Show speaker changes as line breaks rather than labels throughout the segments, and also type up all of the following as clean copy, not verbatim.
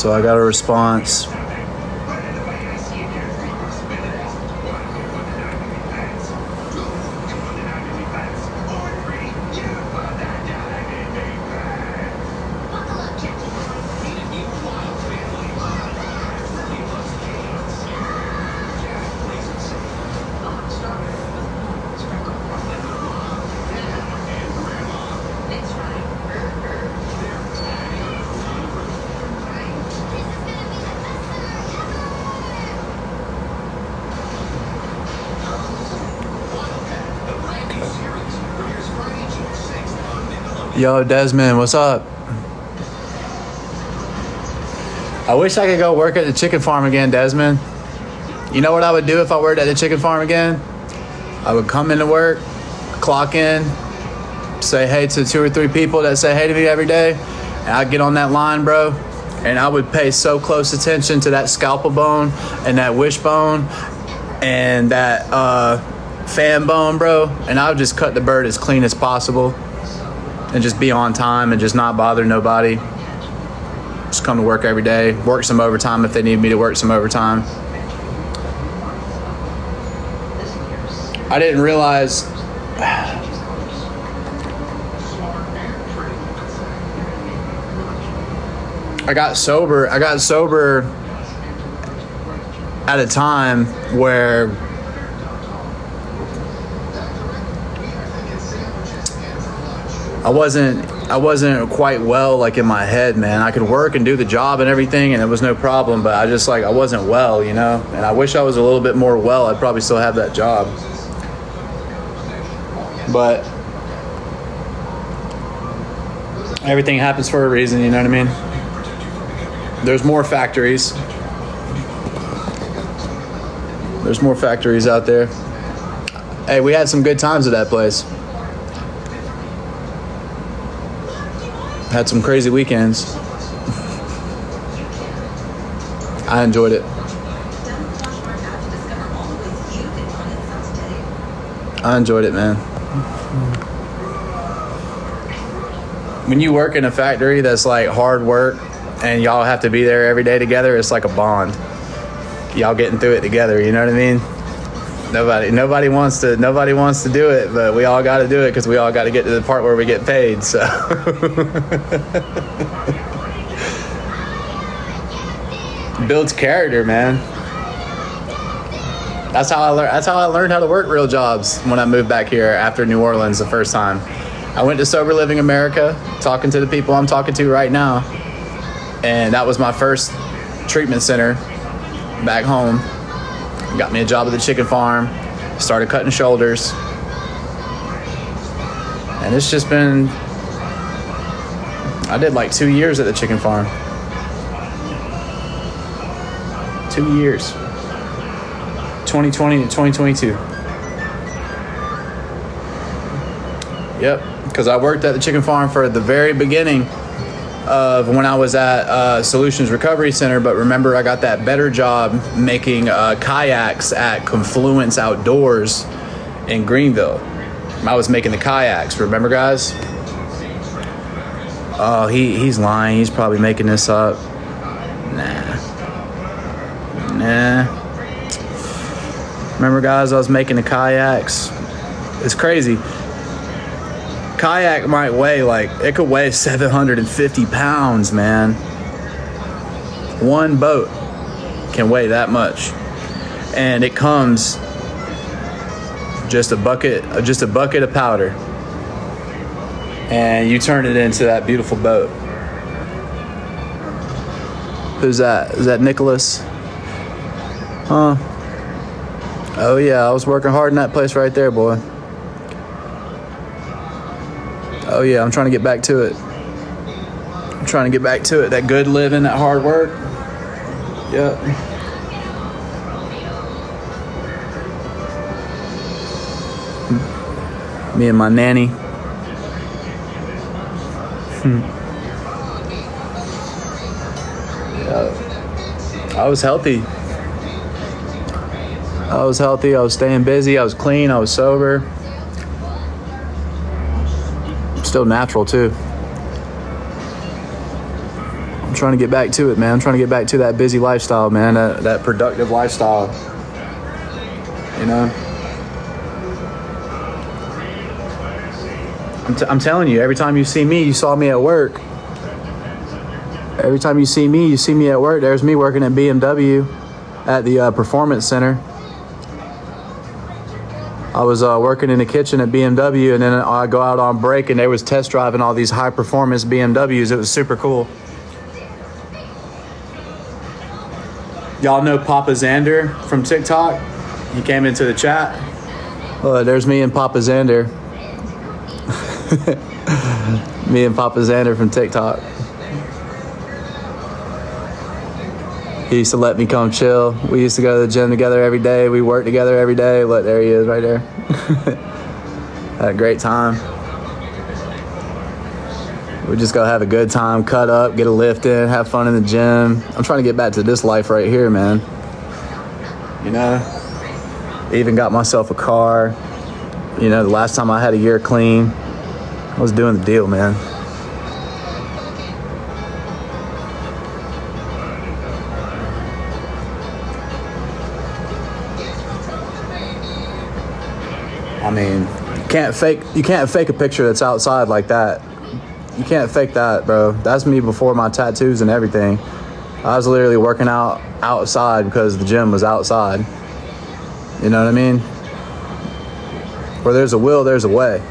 So I got a response. Yo, Desmond, what's up? I wish I could go work at the chicken farm again, Desmond. You know what I would do if I worked at the chicken farm again? I would come into work, clock in, say hey to 2 or 3 people that say hey to me every day, and I'd get on that line, bro, and I would pay so close attention to that scalpel bone and that wishbone and that fan bone, bro, and I would just cut the bird as clean as possible and just be on time and just not bother nobody. Just come to work every day, work some overtime if they need me to work some overtime. I didn't realize I got sober at a time where I wasn't quite well, like, in my head, man. I could work and do the job and everything, and it was no problem, but I wasn't well, you know? And I wish I was a little bit more well. I'd probably still have that job. But everything happens for a reason, you know what I mean? There's more factories. There's more factories out there. Hey, we had some good times at that place. Had some crazy weekends. I enjoyed it. I enjoyed it, man. When you work in a factory that's like hard work and y'all have to be there every day together, it's like a bond. Y'all getting through it together, you know what I mean? Nobody wants to do it, but we all got to do it because we all got to get to the part where we get paid. So builds character, man. That's how I learned how to work real jobs when I moved back here after New Orleans the first time. I went to Sober Living America, talking to the people I'm talking to right now, and that was my first treatment center back home. Got me a job at the chicken farm, started cutting shoulders, and it's just been, I did like 2 years at the chicken farm. 2 years. 2020 to 2022. Yep, because I worked at the chicken farm for the very beginning of when I was at Solutions Recovery Center, but remember I got that better job making kayaks at Confluence Outdoors in Greenville. I was making the kayaks, remember, guys? Oh, he's lying. He's probably making this up. Nah. Remember, guys, I was making the kayaks. It's crazy. Kayak might weigh, like, it could weigh 750 pounds, man. One boat can weigh that much, and it comes just a bucket of powder, and you turn it into that beautiful boat. Who's that? Is that Nicholas? Huh? Oh yeah, I was working hard in that place right there, boy. Oh yeah, I'm trying to get back to it. That good living, that hard work. Yep. Me and my nanny. Yeah. I was healthy. I was staying busy. I was clean. I was sober. Still natural too. I'm trying to get back to it, man. I'm trying to get back to that busy lifestyle, man. That productive lifestyle. You know? I'm telling you, every time you see me, you saw me at work. Every time you see me at work. There's me working at BMW at the Performance Center. I was working in the kitchen at BMW, and then I go out on break, and they was test driving all these high-performance BMWs. It was super cool. Y'all know Papa Xander from TikTok? He came into the chat. There's me and Papa Xander. Me and Papa Xander from TikTok. He used to let me come chill. We used to go to the gym together every day. We worked together every day. Look, there he is right there. Had a great time. We just go have a good time, cut up, get a lift in, have fun in the gym. I'm trying to get back to this life right here, man. You know? Even got myself a car. You know, the last time I had a year clean, I was doing the deal, man. I mean, you can't fake a picture that's outside like that. You can't fake that, bro. That's me before my tattoos and everything. I was literally working out outside because the gym was outside. You know what I mean? Where there's a will, there's a way.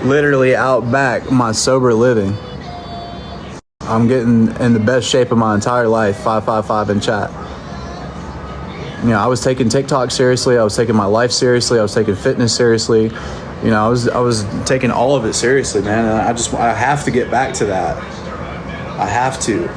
Literally out back, my sober living. I'm getting in the best shape of my entire life, 555 in chat. You know, I was taking TikTok seriously. I was taking my life seriously. I was taking fitness seriously. You know, I was taking all of it seriously, man. And I have to get back to that. I have to.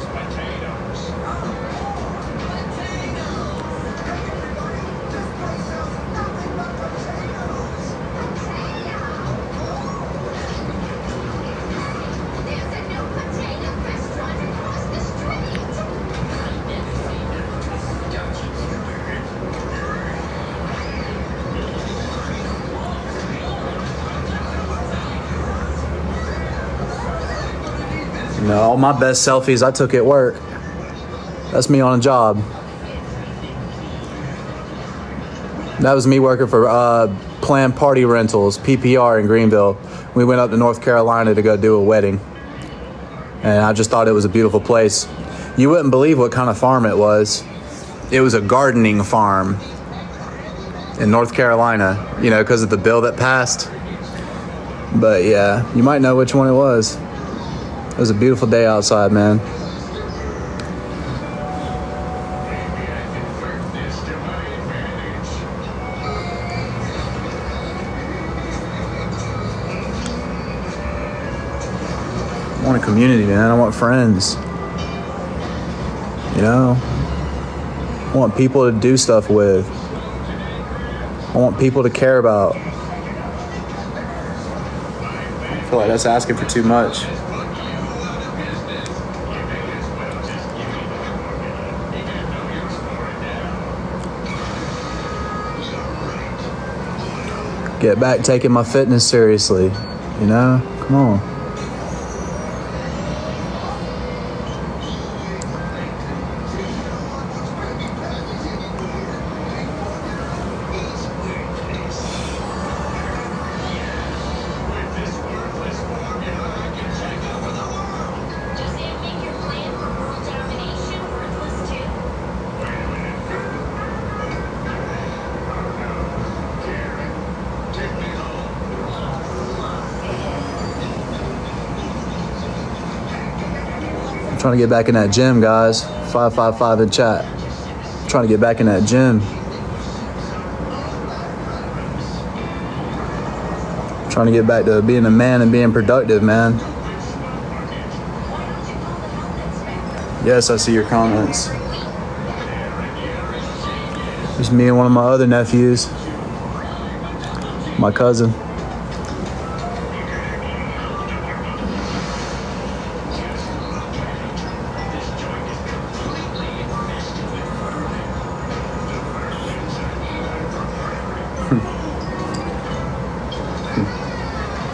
You know, all my best selfies I took at work. That's me on a job. That was me working for Planned Party Rentals, PPR in Greenville. We went up to North Carolina to go do a wedding. And I just thought it was a beautiful place. You wouldn't believe what kind of farm it was. It was a gardening farm in North Carolina, you know, because of the bill that passed. But yeah, you might know which one it was. It was a beautiful day outside, man. I want a community, man. I want friends. You know? I want people to do stuff with. I want people to care about. I feel like that's asking for too much. Get back taking my fitness seriously, you know? Come on. Trying to get back in that gym, guys. 555 in chat. Trying to get back in that gym. Trying to get back to being a man and being productive, man. Yes, I see your comments. It's me and one of my other nephews. My cousin.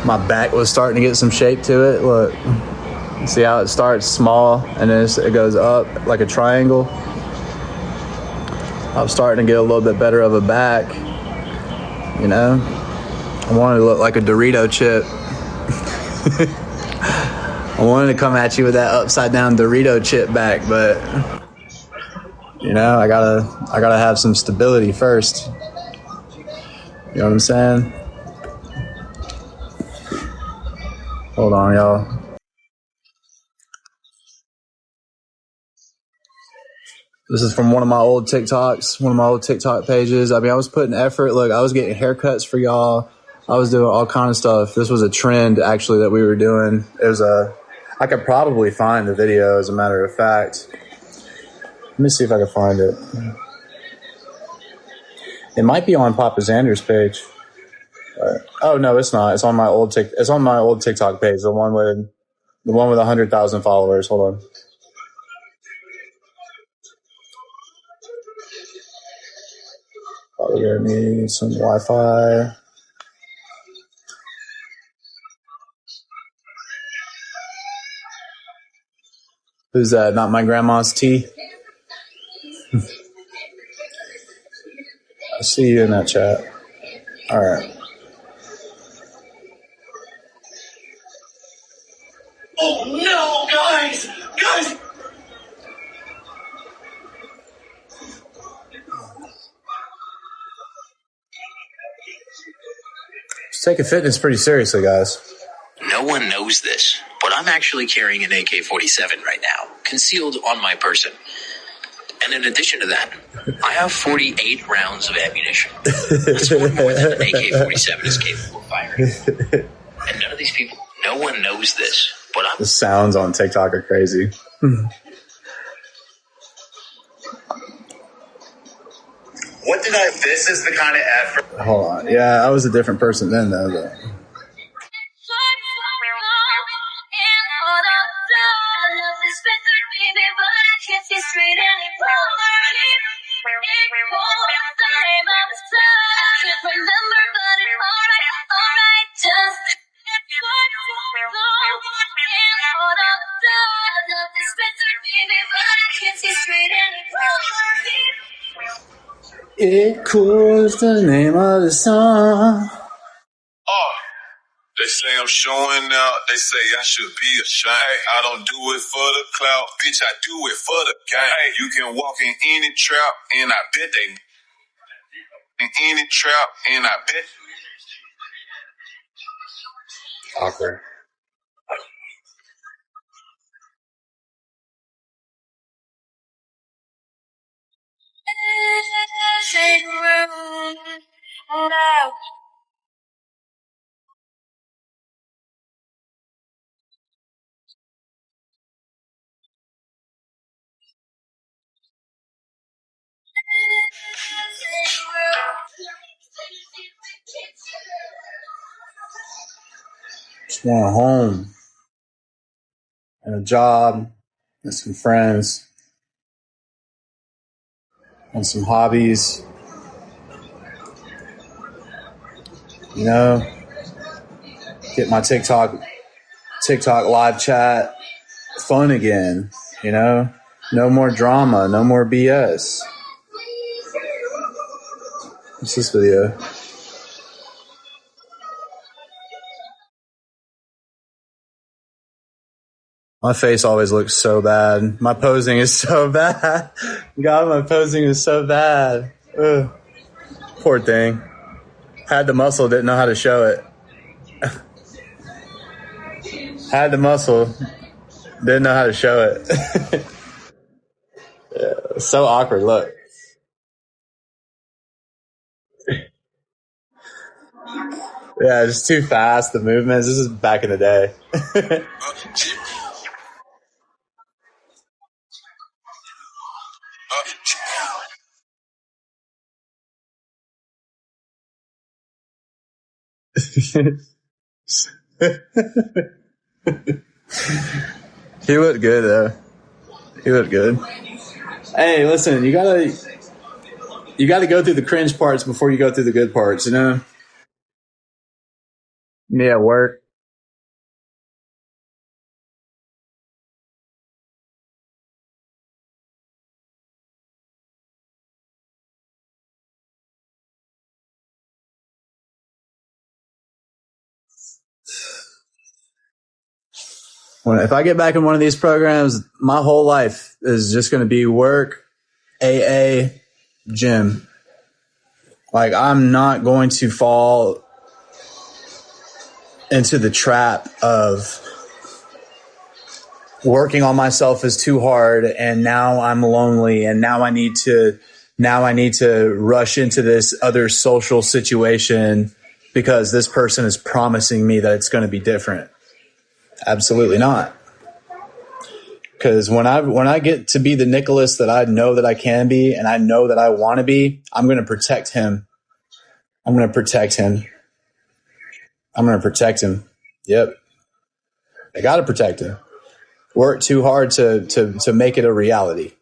My back was starting to get some shape to it. Look, see how it starts small and then it goes up like a triangle. I'm starting to get a little bit better of a back, you know. I wanted to look like a Dorito chip. I wanted to come at you with that upside down Dorito chip back, but you know, I gotta have some stability first. You know what I'm saying? Hold on, y'all. This is from one of my old TikToks, one of my old TikTok pages. I mean, I was putting effort. Look, I was getting haircuts for y'all. I was doing all kind of stuff. This was a trend, actually, that we were doing. It was I could probably find the video, as a matter of fact. Let me see if I can find it. It might be on Papa Xander's page. Oh no, it's not. It's on my old TikTok page. The one with 100,000 followers. Hold on. Probably gonna need some Wi-Fi. Who's that? Not my grandma's tea. I see you in that chat. All right.
Oh no, guys!
Just taking fitness pretty seriously, guys.
No one knows this, but I'm actually carrying an AK-47 right now, concealed on my person. And in addition to that, I have 48 rounds of ammunition. That's more than an AK-47 is capable of firing. And none of these people, no one knows this, but
The sounds on TikTok are crazy.
What did I... This is the kind of effort...
Hold on. Yeah, I was a different person then, though. But. It calls the name of the song.
They say I'm showing out. They say I should be ashamed. I don't do it for the clout. Bitch, I do it for the game. You can walk in any trap, and I bet they... In any trap, and I bet...
Awkward. Just want a home and a job and some friends and some hobbies. You know, get my TikTok live chat fun again. You know, no more drama, no more BS. What's this video? My face always looks so bad. My posing is so bad. God, my posing is so bad. Ugh. Poor thing. Had the muscle, didn't know how to show it. Had the muscle, didn't know how to show it. Yeah, so awkward, look. Yeah, just too fast, the movements. This is back in the day. He looked good, though. He looked good. Hey, listen, you gotta go through the cringe parts before you go through the good parts, you know? Yeah, work. If I get back in one of these programs, my whole life is just going to be work, AA, gym. Like, I'm not going to fall into the trap of working on myself is too hard, and now I'm lonely, and now I need to rush into this other social situation because this person is promising me that it's going to be different. Absolutely not. Because when I get to be the Nicholas that I know that I can be, and I know that I want to be, I'm going to protect him. I'm going to protect him. I'm going to protect him. Yep. I got to protect him. Worked too hard to make it a reality.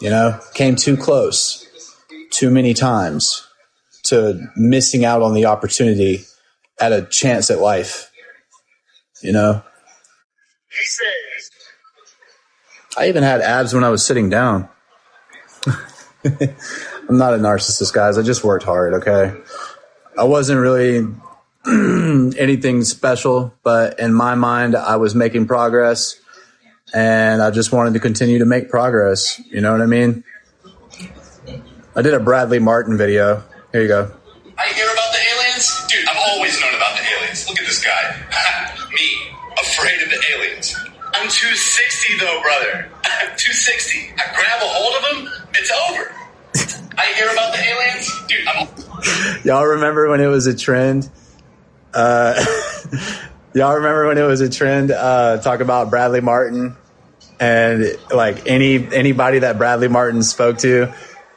You know, came too close too many times to missing out on the opportunity at a chance at life. You know,
He says,
I even had abs when I was sitting down. I'm not a narcissist, guys. I just worked hard. Okay. I wasn't really anything special, but in my mind, I was making progress, and I just wanted to continue to make progress. You know what I mean? I did a Bradley Martin video. Here you go.
I hear about the aliens? Dude, I've always known about the aliens. Look at this guy. Me, afraid of the aliens. I'm 260 though, brother. I'm 260. I grab a hold of him, it's over. I hear about the aliens? Dude,
Y'all remember when it was a trend? Y'all remember when it was a trend? Talk about Bradley Martin, and like anybody that Bradley Martin spoke to,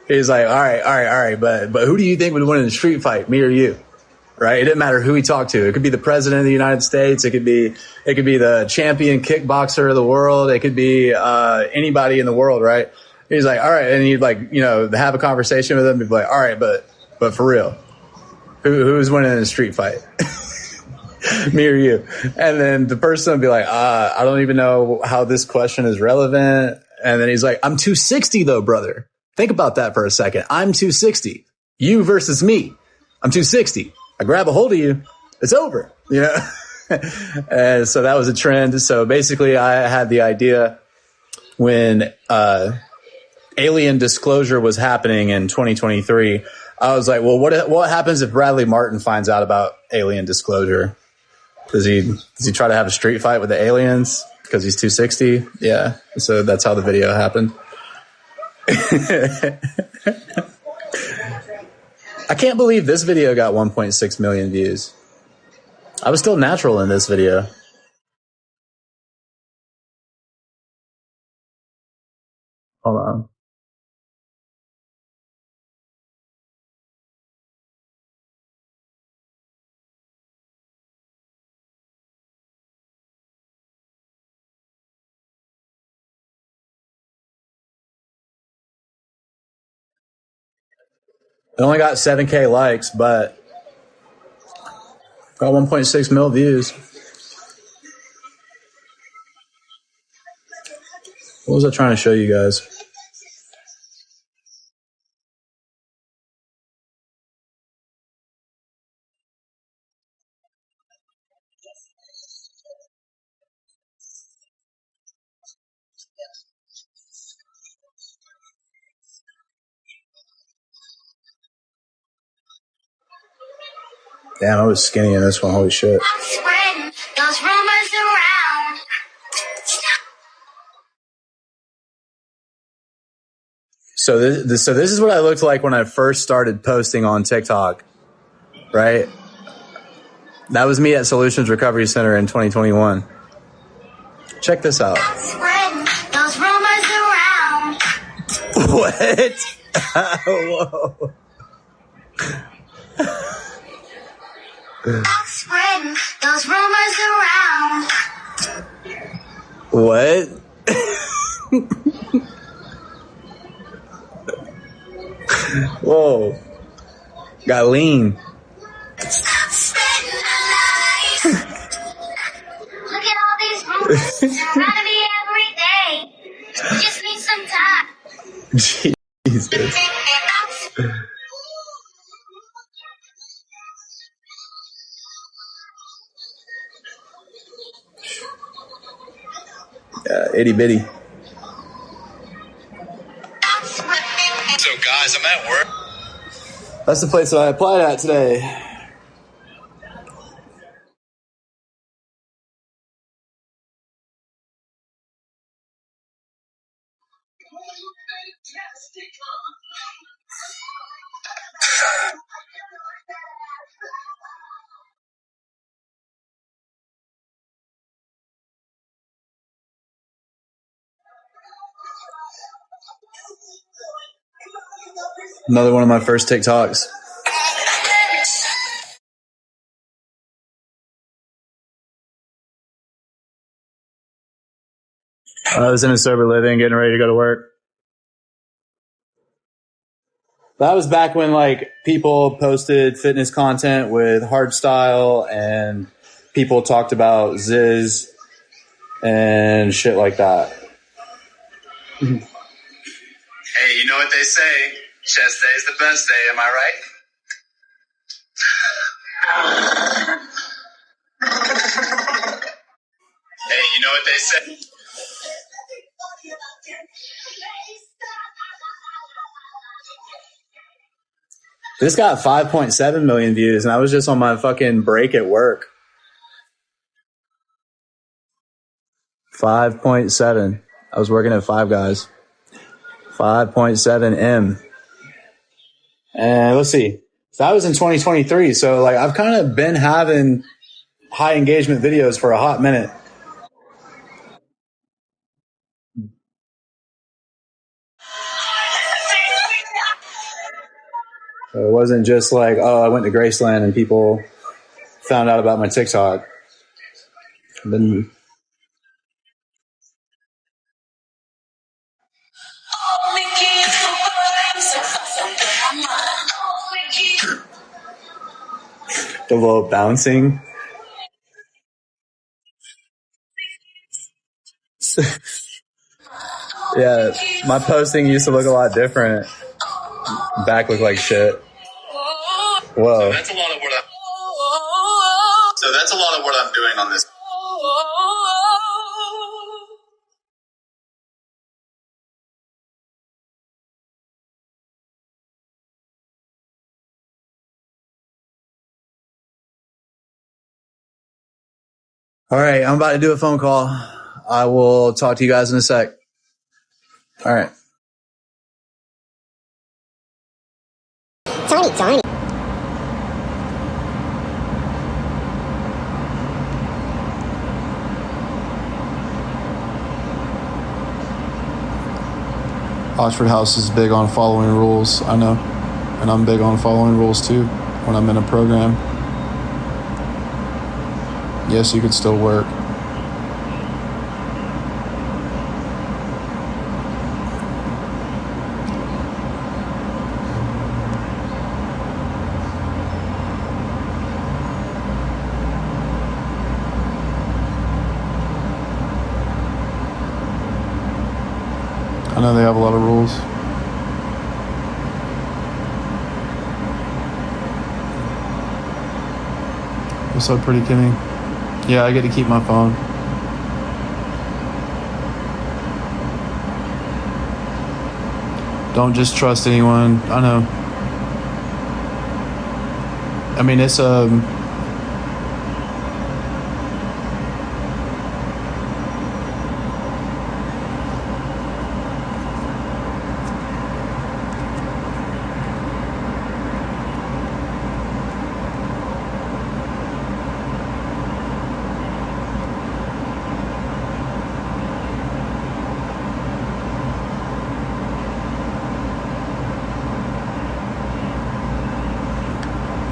he's like, all right, but who do you think would win in a street fight, me or you? Right? It didn't matter who he talked to. It could be the president of the United States. It could be the champion kickboxer of the world. It could be anybody in the world, right? He's like, all right, and he'd like, you know, have a conversation with him. He'd be like, all right, but for real, who's winning in a street fight? Me or you? And then the person would be like, I don't even know how this question is relevant. And then he's like, I'm 260 though, brother. Think about that for a second. I'm 260. You versus me. I'm 260. I grab a hold of you. It's over, you know? And so that was a trend. So basically I had the idea when, alien disclosure was happening in 2023. I was like, well, what happens if Bradley Martin finds out about alien disclosure? Does he try to have a street fight with the aliens because he's 260? Yeah. So that's how the video happened. I can't believe this video got 1.6 million views. I was still natural in this video. Hold on. It only got 7K likes, but got 1.6 mil views. What was I trying to show you guys? Damn, I was skinny in this one. Holy shit.
Spreading those rumors around.
So this is what I looked like when I first started posting on TikTok, right? That was me at Solutions Recovery Center in 2021. Check this out.
Spreading those rumors around.
What? Whoa.
Spreading those rumors around.
What? Whoa. Got lean.
Spreading the love. Gotta be every day. Just need some time.
Jesus. Itty bitty.
So, guys, I'm at work.
That's the place that I applied at today. Another one of my first TikToks. I was in a sober living, getting ready to go to work. That was back when like people posted fitness content with hard style and people talked about Ziz and shit like that.
Hey, you know what they say? Chest day is the best day, am I right? Hey, you know what they say?
This got 5.7 million views and I was just on my fucking break at work. 5.7. I was working at Five Guys. 5.7 M. And let's see. That was in 2023. So like I've kind of been having high engagement videos for a hot minute. So it wasn't just like, oh, I went to Graceland and people found out about my TikTok. Then the little bouncing. Yeah, my posting used to look a lot different. Back looked like shit. Whoa.
So that's a lot of what I'm doing on this.
All right, I'm about to do a phone call. I will talk to you guys in a sec. All right.
Tony.
Oxford House is big on following rules, I know. And I'm big on following rules too when I'm in a program. Yes, you could still work. I know they have a lot of rules. What's up, pretty Kimmy? Yeah, I get to keep my phone. Don't just trust anyone. I know. I mean, it's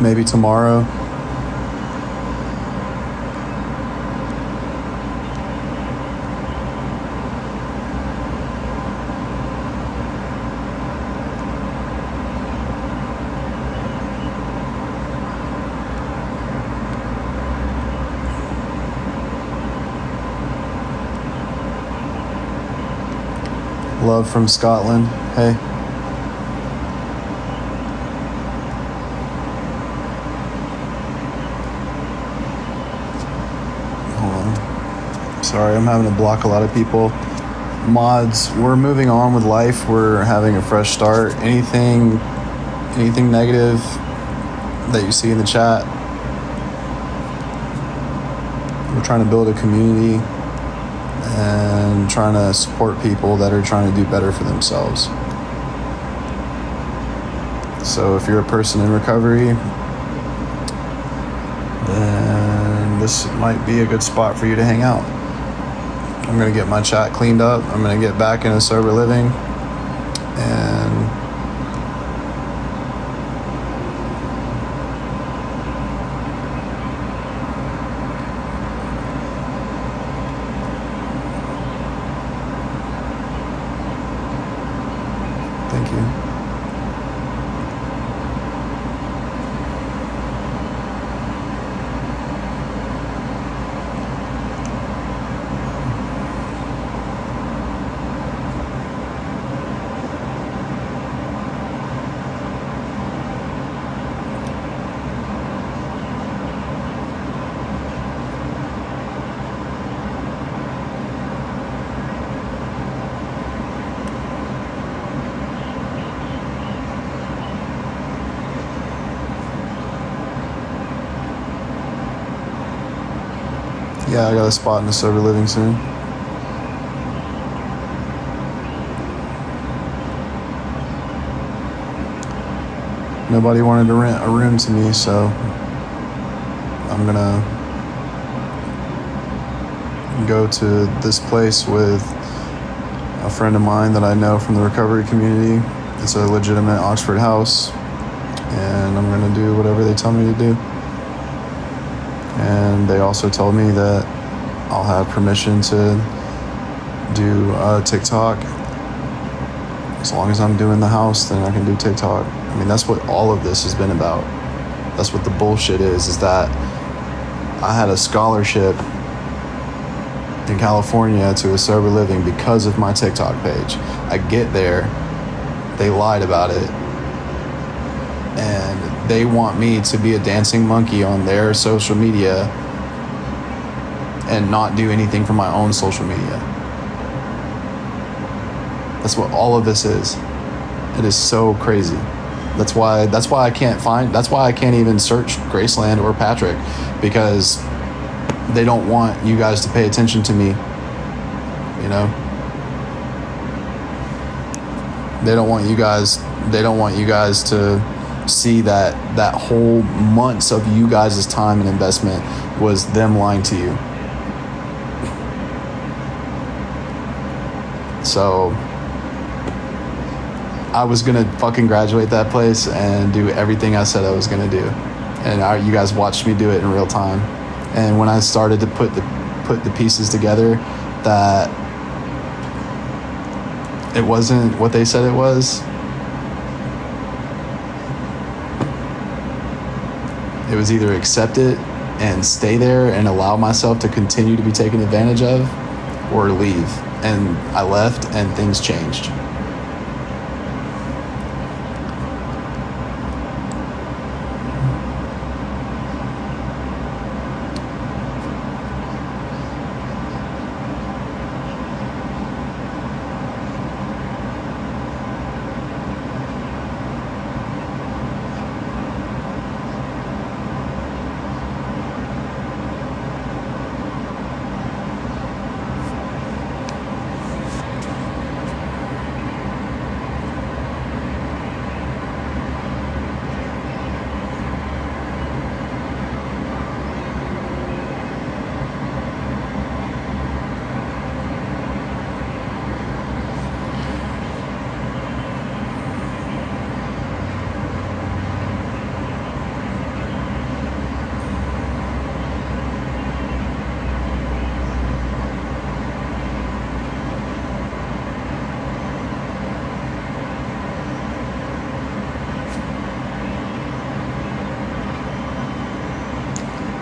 maybe tomorrow.
Love from Scotland. Hey. Hold on. Sorry, I'm having to block a lot of people. Mods, we're moving on with life. We're having a fresh start. Anything negative that you see in the chat, we're trying to build a community and trying to support people that are trying to do better for themselves. So if you're a person in recovery, then this might be a good spot for you to hang out. I'm going to get my chat cleaned up. I'm going to get back into sober living. And thank you. Yeah, I got a spot in the sober living soon. Nobody wanted to rent a room to me, so I'm gonna go to this place with a friend of mine that I know from the recovery community. It's a legitimate Oxford house, and I'm gonna do whatever they tell me to do. And they also told me that I'll have permission to do TikTok. As long as I'm doing the house, then I can do TikTok. I mean, that's what all of this has been about. That's what the bullshit is that I had a scholarship in California to a sober living because of my TikTok page. I get there, they lied about it, and they want me to be a dancing monkey on their social media and not do anything for my own social media. That's what all of this is. It is so crazy. That's why I can't even search Graceland or Patrick, because they don't want you guys to pay attention to me, you know? They don't want you guys to see that whole months of you guys' time and investment was them lying to you. So I was gonna fucking graduate that place and do everything I said I was gonna do, and you guys watched me do it in real time. And when I started to put the pieces together, that it wasn't what they said it was. It was either accept it and stay there and allow myself to continue to be taken advantage of, or leave. And I left, and things changed.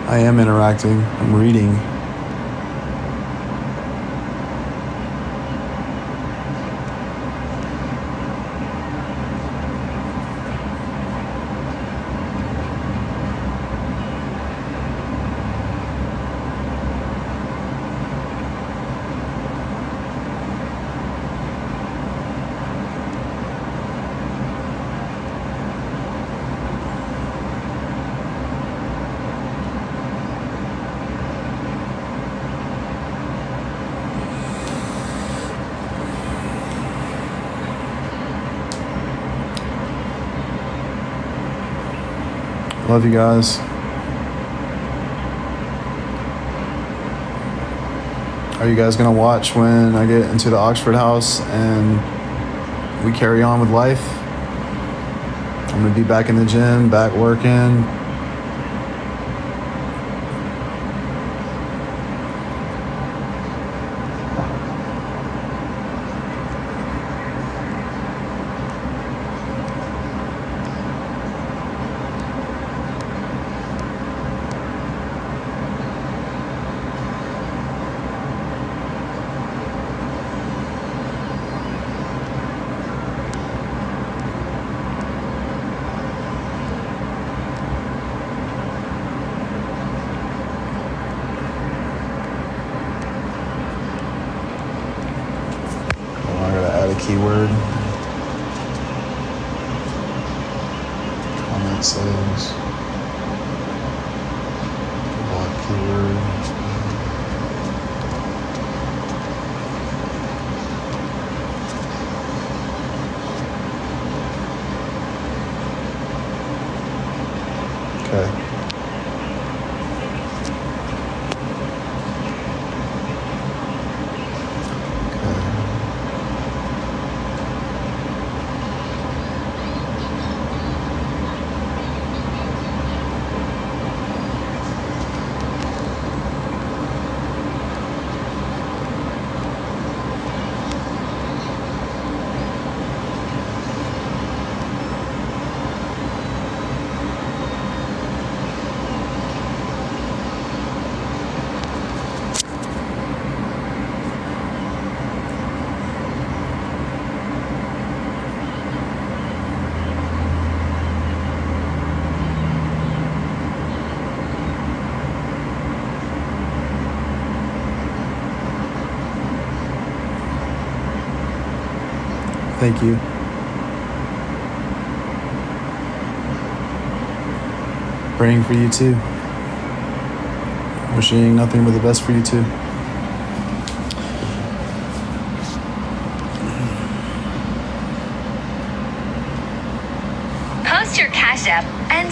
I am interacting. I'm reading. Love you guys. Are you guys gonna watch when I get into the Oxford house and we carry on with life? I'm gonna be back in the gym, back working. Keyword. Comment says block keyword. Okay. Thank you. Praying for you too. Wishing nothing but the best for you too.
Post your Cash App and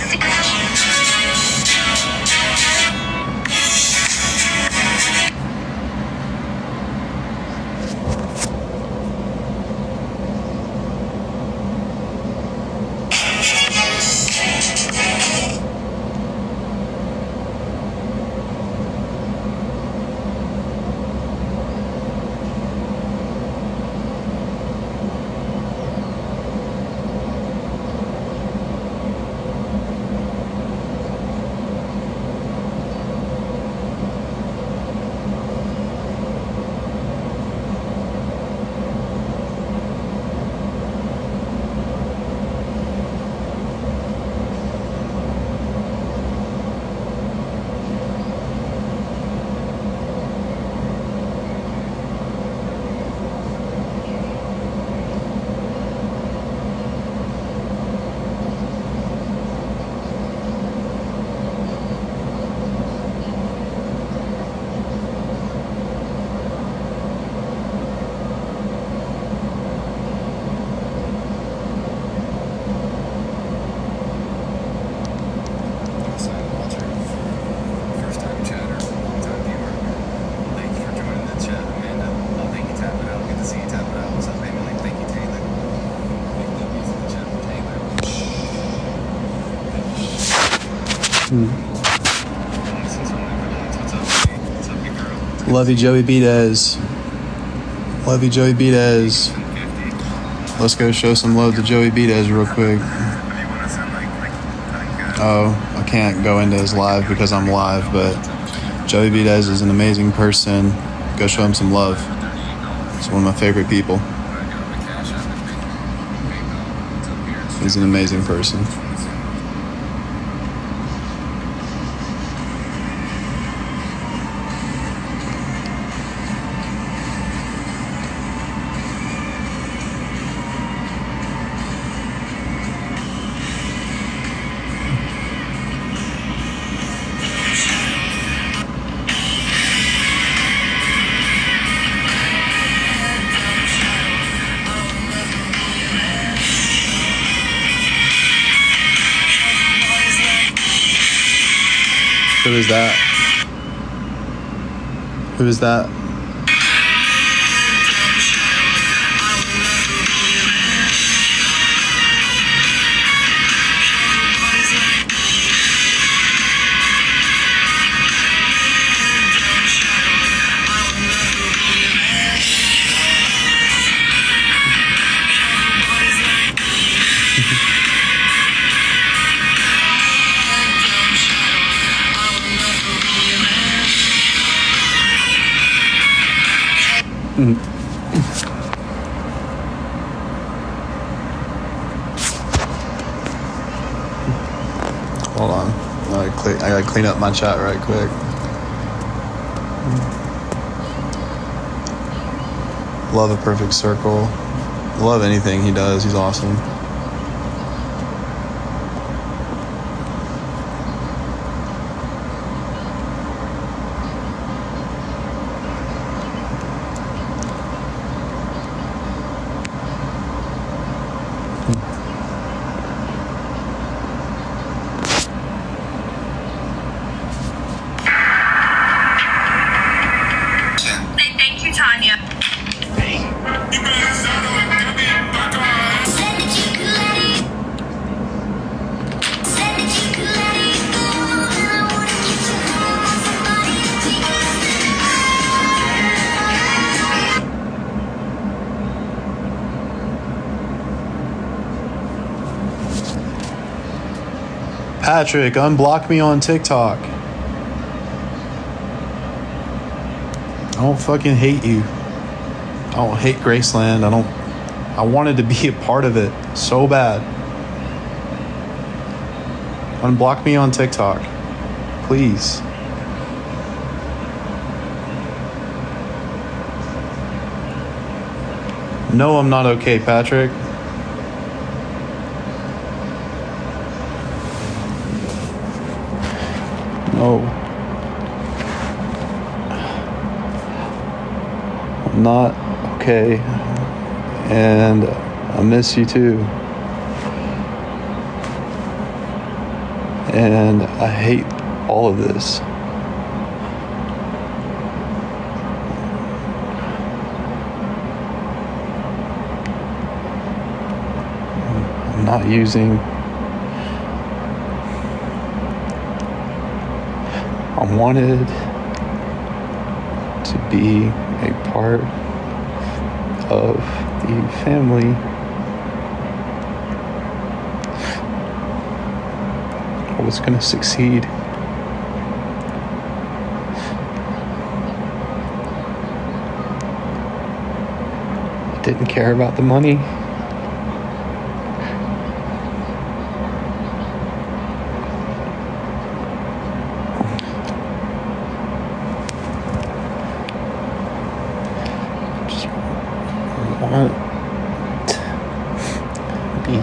Love you, Joey Beatez. Love you, Joey Beatez. Let's go show some love to Joey Beatez real quick. Oh, I can't go into his live because I'm live, but Joey Beatez is an amazing person. Go show him some love. He's one of my favorite people. He's an amazing person. Who is that? Who is that? Hold on. I gotta clean up my chat right quick. Love A Perfect Circle. Love anything he does. He's awesome.
Thank you, Tanya.
Patrick, unblock me on TikTok. I don't fucking hate you. I don't hate Graceland. I wanted to be a part of it so bad. Unblock me on TikTok. Please. No, I'm not okay, Patrick. No. I'm not okay. And I miss you too. And I hate all of this. I'm not using. I wanted to be a part of the family. I was going to succeed. I didn't care about the money. Want to be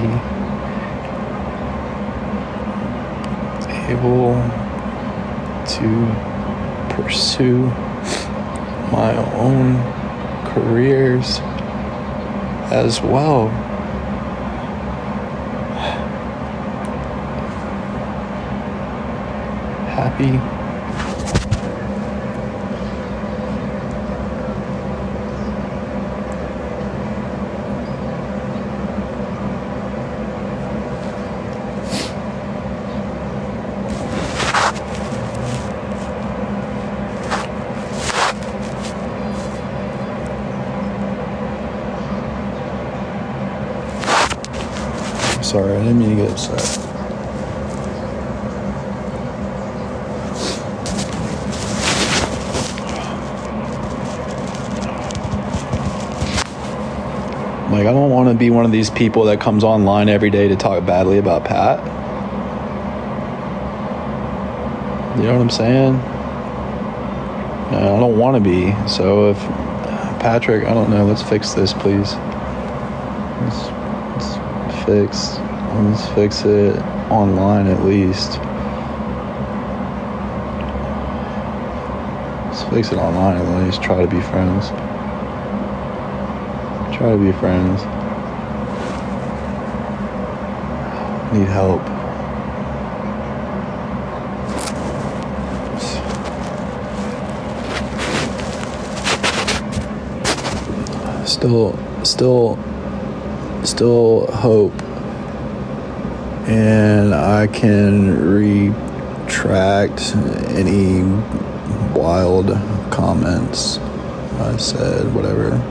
able to pursue my own careers as well. Happy. Sorry, I didn't mean to get upset. Like, I don't want to be one of these people that comes online every day to talk badly about Pat. You know what I'm saying? I don't want to be. So if Patrick, I don't know, let's fix this, please. Let's fix it online at least. Let's fix it online at least. Try to be friends. Try to be friends. Need help.
still hope, and I can retract any wild comments I said, whatever.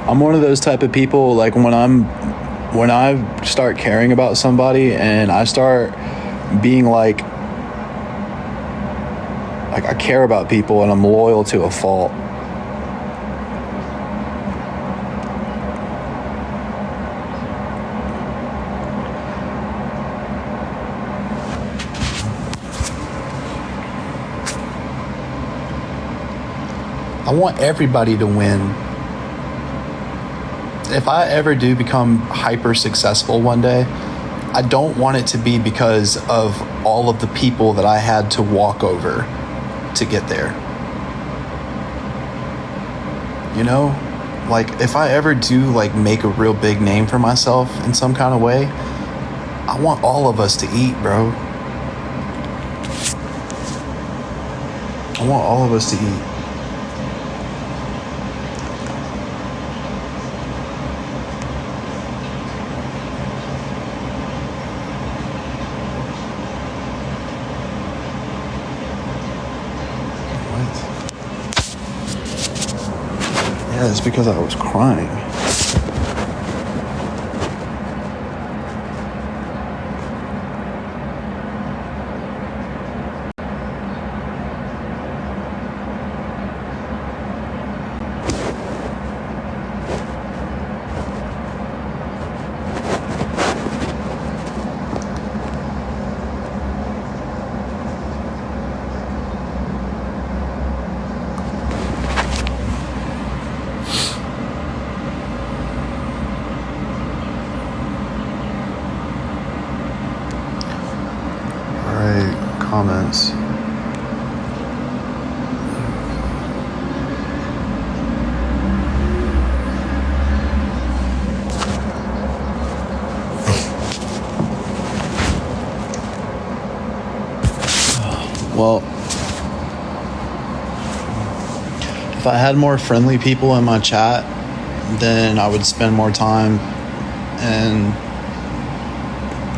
I'm one of those type of people, like when I start caring about somebody and I start being like I care about people and I'm loyal to a fault. I want everybody to win. If I ever do become hyper successful one day, I don't want it to be because of all of the people that I had to walk over to get there. You know, like if I ever do like make a real big name for myself in some kind of way, I want all of us to eat, bro. I want all of us to eat. Yeah, it's because I was crying. Comments. Well, if I had more friendly people in my chat, then I would spend more time and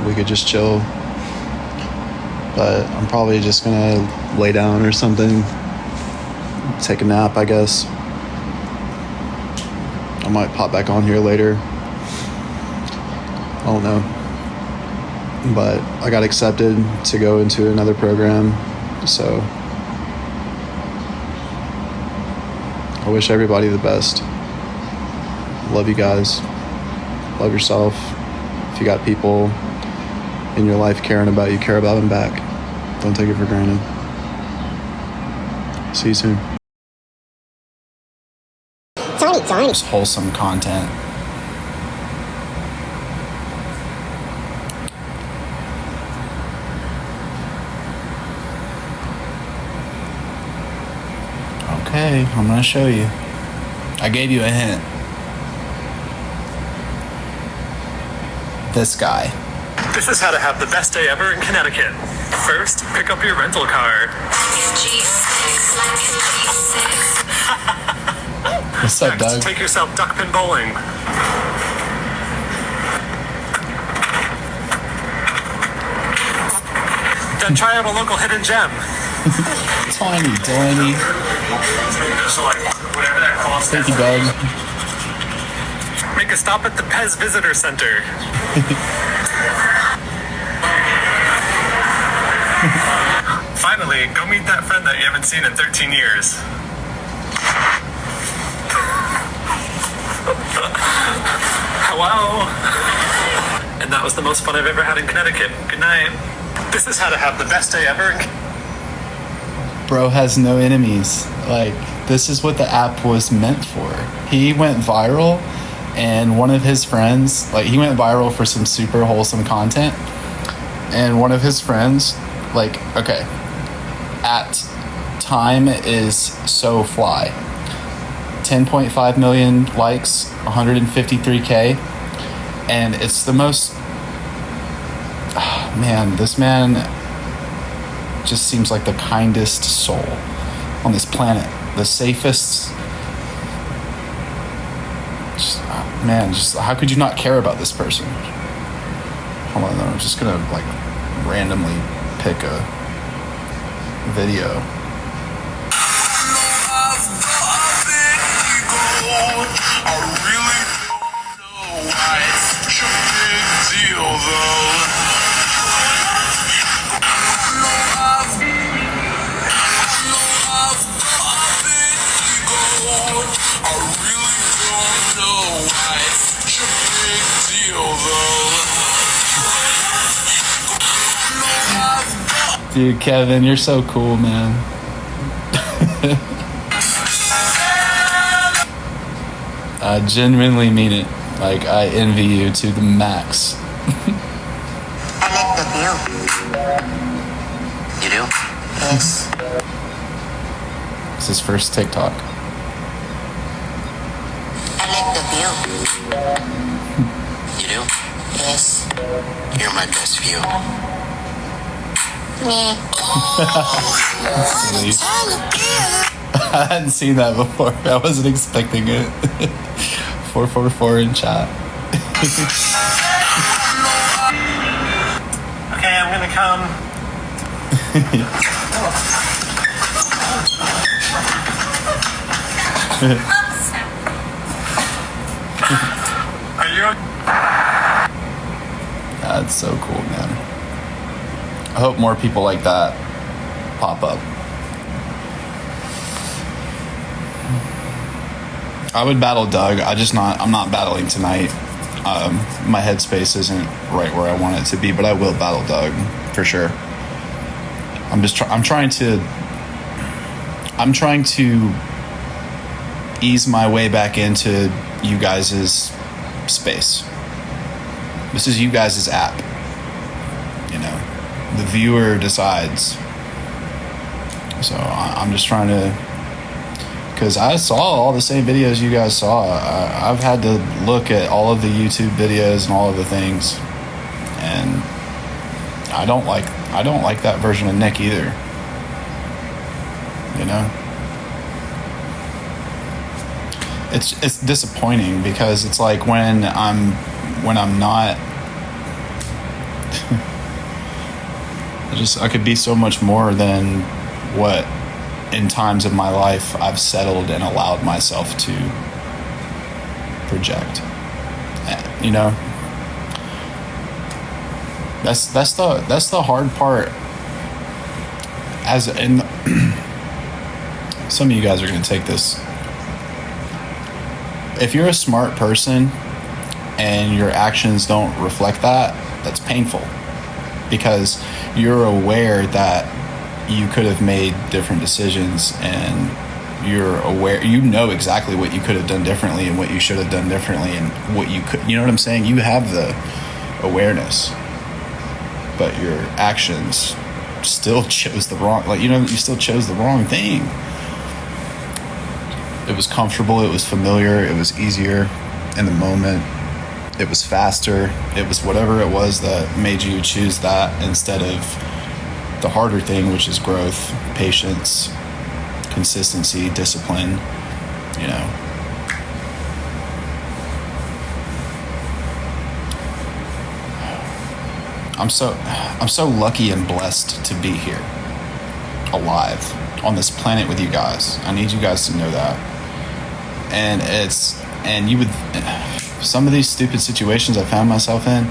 we could just chill. But I'm probably just gonna lay down or something, take a nap, I guess. I might pop back on here later. I don't know. But I got accepted to go into another program, so I wish everybody the best. Love you guys. Love yourself. If you got people in your life caring about you, care about them back. Don't take it for granted. See you soon. Just wholesome content. Okay, I'm gonna show you. I gave you a hint. This guy.
This is how to have the best day ever in Connecticut. First, pick up your rental car.
What's up, Doug?
Next, take yourself duckpin bowling. Then try out a local hidden gem.
Tiny Delaney. Thank you, Doug.
Make a stop at the Pez Visitor Center. Finally, go meet that friend that you haven't seen in 13 years. Hello. And that was the most fun I've ever had in Connecticut. Good night. This is how to have the best day ever.
Bro has no enemies. Like, this is what the app was meant for. He went viral, and one of his friends, like, he went viral for some super wholesome content, and one of his friends, like, okay, at time is so fly. 10.5 million likes, 153K, and it's the most, man, this man just seems like the kindest soul on this planet, the safest. Just how could you not care about this person? Hold on, I'm just gonna like randomly pick a video.
I really don't know why it's such a big deal, though. I really don't know why it's such a big deal, though.
Dude, Kevin, you're so cool, man. I genuinely mean it. Like, I envy you to the max.
I like the view.
You do?
Yes.
It's his first TikTok.
I like the view.
You do?
Yes.
You're my best view.
Me.
Silly. I hadn't seen that before. I wasn't expecting it. 444 in chat.
Okay, I'm gonna come. Are you okay?
That's so cool, man. I hope more people like that pop up. I would battle Doug. I'm not battling tonight. My headspace isn't right where I want it to be, but I will battle Doug for sure. I'm trying to ease my way back into you guys' space. This is you guys' app. You know, the viewer decides. So I'm just trying to, because I saw all the same videos you guys saw. I've had to look at all of the YouTube videos and all of the things, and I don't like that version of Nick either. You know, it's disappointing because it's like when I'm not. I could be so much more than what in times of my life I've settled and allowed myself to project. You know, that's the hard part. As in, some of you guys are going to take this. If you're a smart person and your actions don't reflect that, that's painful, because you're aware that you could have made different decisions, and you're aware, you know exactly what you could have done differently and what you should have done differently and what you could, you know what I'm saying? You have the awareness, but your actions still chose the wrong, like, you know, you still chose the wrong thing. It was comfortable, it was familiar, it was easier in the moment, it was faster, it was whatever it was that made you choose that instead of the harder thing, which is growth, patience, consistency, discipline, you know. I'm so lucky and blessed to be here, alive, on this planet with you guys. I need you guys to know that. And you would, some of these stupid situations I found myself in,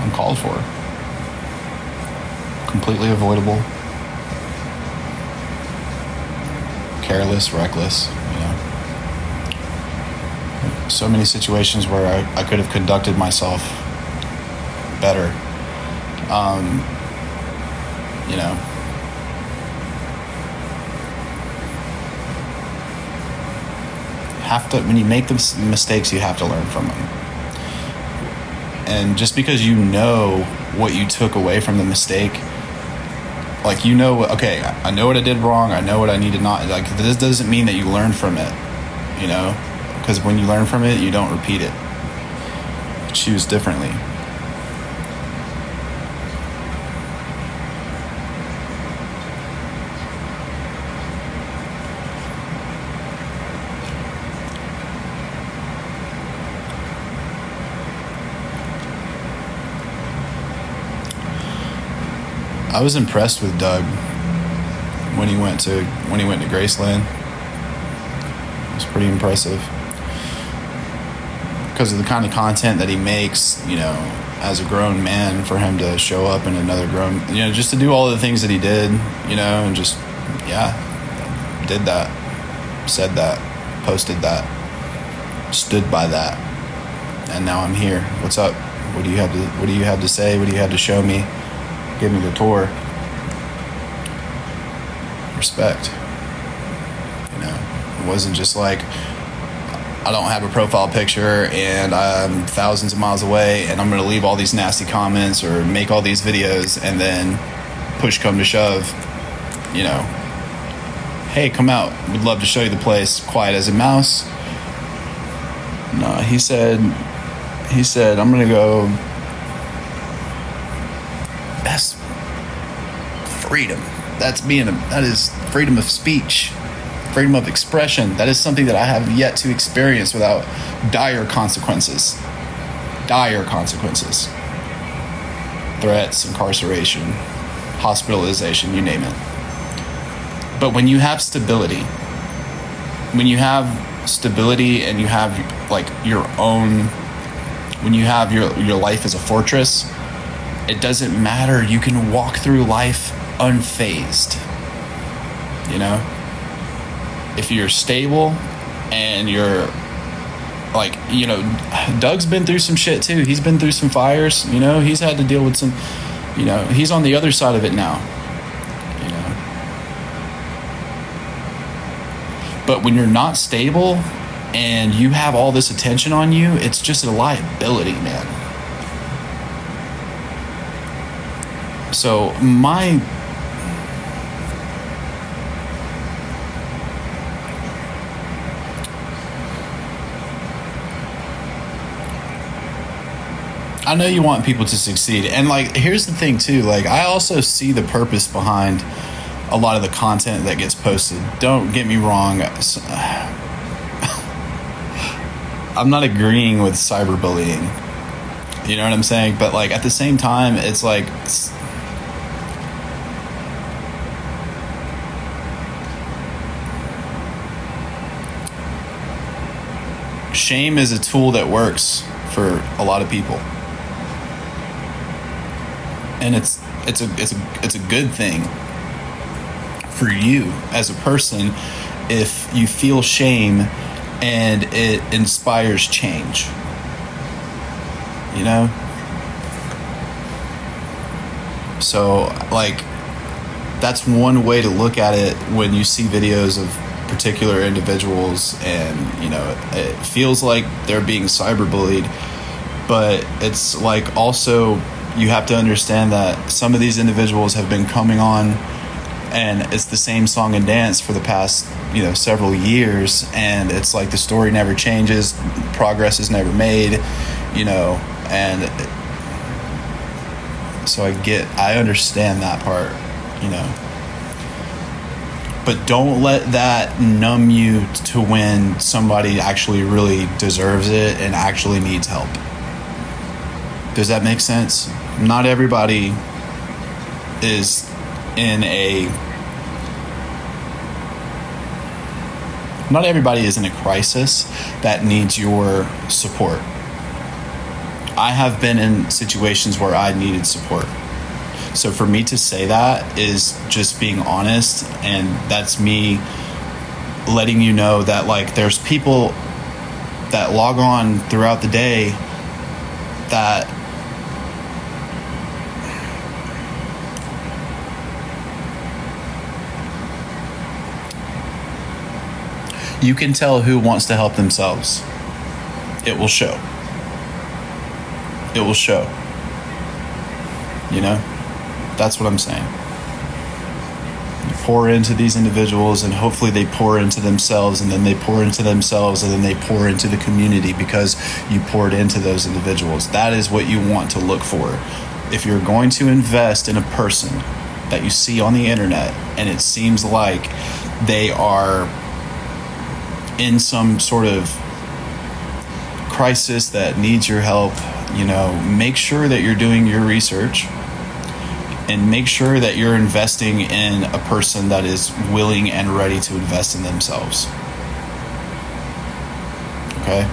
uncalled for, completely avoidable, careless, reckless, you know.
so many situations where I could have conducted myself better. You know, when you make the mistakes, you have to learn from them. And just because you know what you took away from the mistake, like, you know, okay, I know what I did wrong, I know what I need to not, like, this doesn't mean that you learn from it, you know, because when you learn from it, you don't repeat it. You choose differently. I was impressed with Doug when he went to Graceland. It was pretty impressive because of the kind of content that he makes, you know, as a grown man, for him to show up in another grown, you know, just to do all the things that he did, you know, and just, yeah, did that, said that, posted that, stood by that, and now I'm here. What's up? What do you have to say? What do you have to show me? Give me the tour. Respect. You know, it wasn't just like, I don't have a profile picture and I'm thousands of miles away and I'm going to leave all these nasty comments or make all these videos, and then push come to shove, you know, hey, come out, we'd love to show you the place, quiet as a mouse. No, he said, I'm going to go. That's freedom. That is freedom of speech, freedom of expression. That is something that I have yet to experience without dire consequences. Threats, incarceration, hospitalization, you name it. But when you have stability, and you have like your own, when you have your life as a fortress, it doesn't matter. You can walk through life unfazed. You know? If you're stable and you're like, you know, Doug's been through some shit too. He's been through some fires, you know, he's had to deal with some, you know, he's on the other side of it now, you know. But when you're not stable and you have all this attention on you, it's just a liability, man. So I know you want people to succeed. And like, here's the thing too, like, I also see the purpose behind a lot of the content that gets posted. Don't get me wrong. I'm not agreeing with cyberbullying. You know what I'm saying? But like, at the same time, it's like, shame is a tool that works for a lot of people. And it's a good thing for you as a person if you feel shame and it inspires change. You know? So like, that's one way to look at it when you see videos of particular individuals and, you know, it feels like they're being cyberbullied, but it's like, also you have to understand that some of these individuals have been coming on and it's the same song and dance for the past, you know, several years, and it's like the story never changes, progress is never made, you know. And so I understand that part, you know. But don't let that numb you to when somebody actually really deserves it and actually needs help. Does that make sense? Not everybody is in a crisis that needs your support. I have been in situations where I needed support. So for me to say that is just being honest, and that's me letting you know that, like, there's people that log on throughout the day that you can tell who wants to help themselves. It will show. It will show. You know? That's what I'm saying. You pour into these individuals, and hopefully they pour into themselves, and then they pour into themselves, and then they pour into the community because you poured into those individuals. That is what you want to look for. If you're going to invest in a person that you see on the internet and it seems like they are in some sort of crisis that needs your help, you know, make sure that you're doing your research and make sure that you're investing in a person that is willing and ready to invest in themselves. Okay?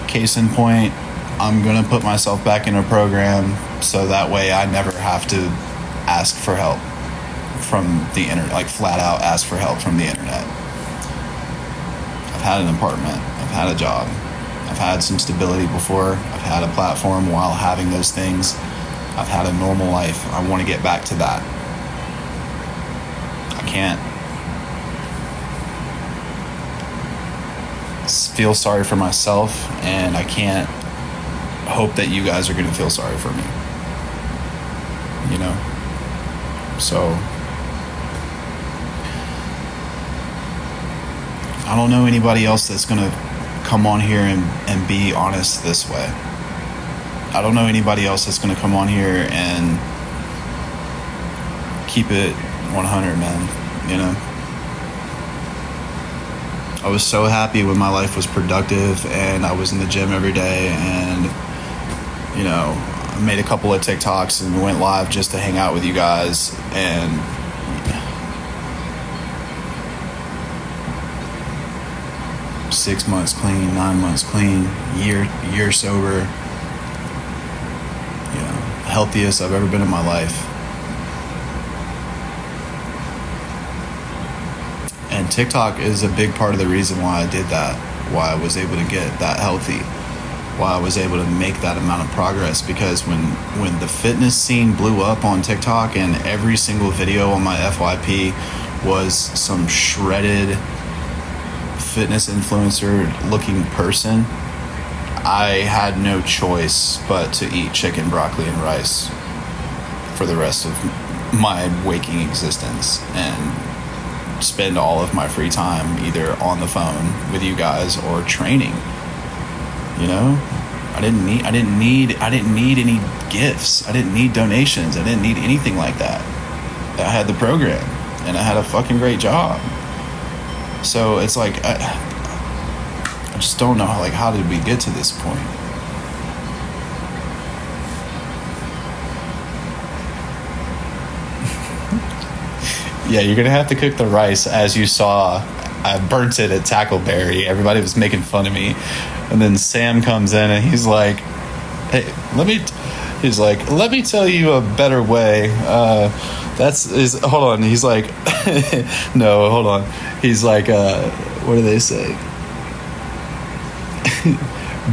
Case in point, I'm going to put myself back in a program so that way I never have to ask for help from the internet, like flat out ask for help from the internet. I've had an apartment, I've had a job, I've had some stability before, I've had a platform while having those things, I've had a normal life. I want to get back to that. I can't feel sorry for myself, and I can't hope that you guys are going to feel sorry for me, you know? So I don't know anybody else that's going to come on here and be honest this way. I don't know anybody else that's going to come on here and keep it 100, man, you know? I was so happy when my life was productive and I was in the gym every day, and, you know, I made a couple of TikToks and went live just to hang out with you guys, and six months clean, 9 months clean, year sober, you know, healthiest I've ever been in my life. And TikTok is a big part of the reason why I did that, why I was able to get that healthy, why I was able to make that amount of progress. Because when the fitness scene blew up on TikTok and every single video on my FYP was some shredded fitness influencer looking person, I had no choice but to eat chicken, broccoli, and rice for the rest of my waking existence and spend all of my free time either on the phone with you guys or training. You know, I didn't need any gifts. I didn't need donations. I didn't need anything like that. I had the program and I had a fucking great job. So it's like I just don't know how did we get to this point? Yeah, you're going to have to cook the rice. As you saw, I burnt it at Tackleberry. Everybody was making fun of me. And then Sam comes in and he's like, hey, let me tell you a better way. Hold on. He's like, no, hold on. He's like, what do they say?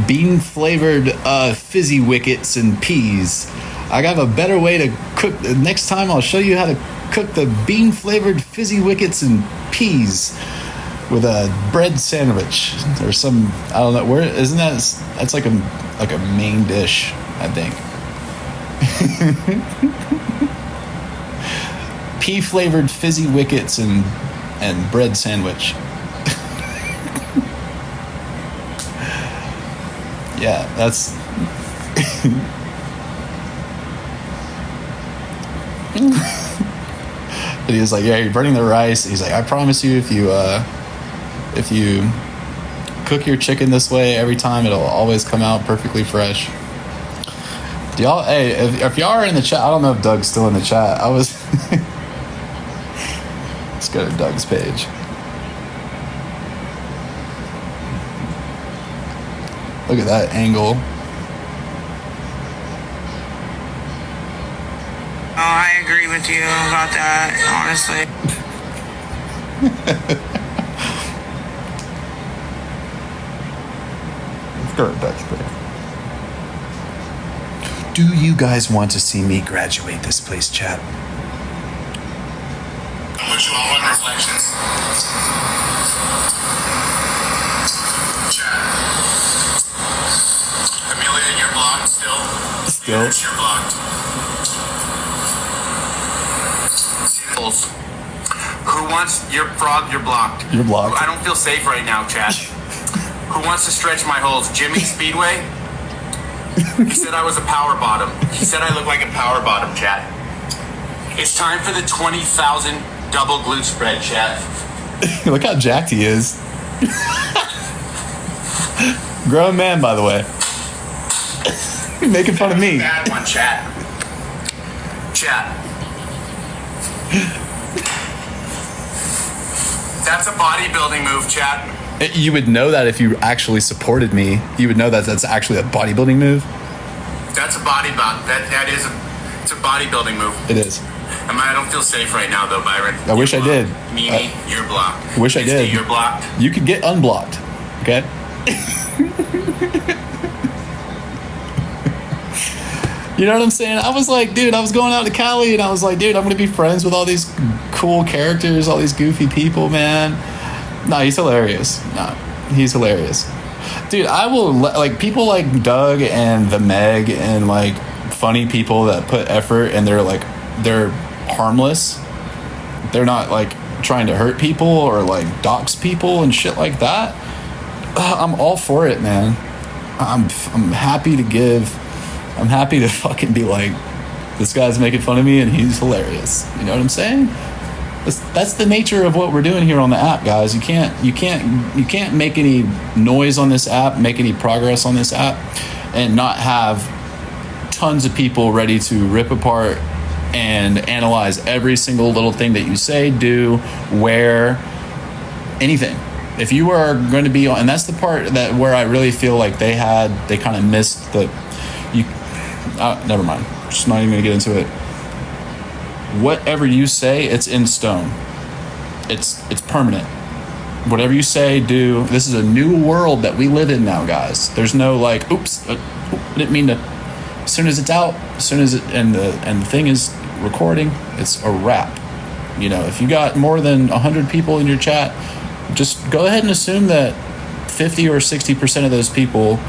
Bean flavored fizzy wickets and peas. I got a better way to cook. Next time I'll show you how to cook the bean flavored fizzy wickets and peas with a bread sandwich or some, I don't know, where isn't that's like a main dish, I think. Pea flavored fizzy wickets and bread sandwich. Yeah, that's But he was like, yeah, you're burning the rice. He's like, I promise you, if you cook your chicken this way every time, it'll always come out perfectly fresh.
Y'all, hey, if y'all are in the chat, I don't know if Doug's still in the chat. Let's go to Doug's page. Look at that angle.
Oh, I agree with you about that, honestly.
Let's go to Doug's page. Do you guys want to see me graduate this place, chat?
Which one reflections? Chat. Amelia, you're blocked still.
Still?
Yes, you're blocked.
Who wants your frog? You're blocked.
You're blocked.
I don't feel safe right now, chat. Who wants to stretch my holes? Jimmy Speedway? He said I was a power bottom. He said I look like a power bottom, chat. It's time for the 20,000 double glute spread, chat.
Look how jacked he is. Grown man, by the way. Making fun of me.
Bad one, chat. Chat. That's a bodybuilding move, chat.
You would know that if you actually supported me. You would know that that's actually a bodybuilding move.
That's a it's a bodybuilding move.
It is.
I don't feel safe right now, though, Byron.
I wish I did.
Mimi, you're blocked.
I wish I did.
You're blocked.
You could get unblocked. Okay? You know what I'm saying? I was like, dude, I was going out to Cali and I was like, dude, I'm going to be friends with all these cool characters, all these goofy people, man. No, he's hilarious. No, he's hilarious. Dude, I will, like, people like Doug and the Meg and, like, funny people that put effort and they're harmless. They're not, like, trying to hurt people or, like, dox people and shit like that. I'm all for it, man. I'm happy to give. I'm happy to fucking be like, this guy's making fun of me and he's hilarious. You know what I'm saying? That's the nature of what we're doing here on the app, guys. You can't make any noise on this app, make any progress on this app, and not have tons of people ready to rip apart and analyze every single little thing that you say, do, wear, anything. If you are going to be on, and that's the part that where I really feel like they kind of missed the. Never mind. Just not even gonna get into it. Whatever you say, it's in stone. It's permanent. Whatever you say, do. This is a new world that we live in now, guys. There's no like, oops, I didn't mean to. As soon as it's out, as soon as it and the thing is recording, it's a wrap. You know, if you got more than 100 people in your chat, just go ahead and assume that 50 or 60% of those people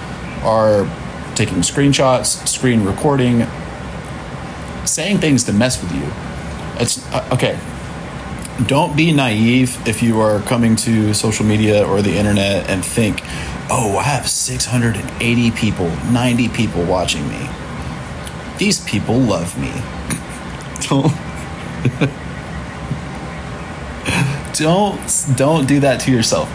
are taking screenshots, screen recording, saying things to mess with you. It's okay. Don't be naive if you are coming to social media or the internet and think, oh, I have 680 people, 90 people watching me. These people love me. Don't do that to yourself.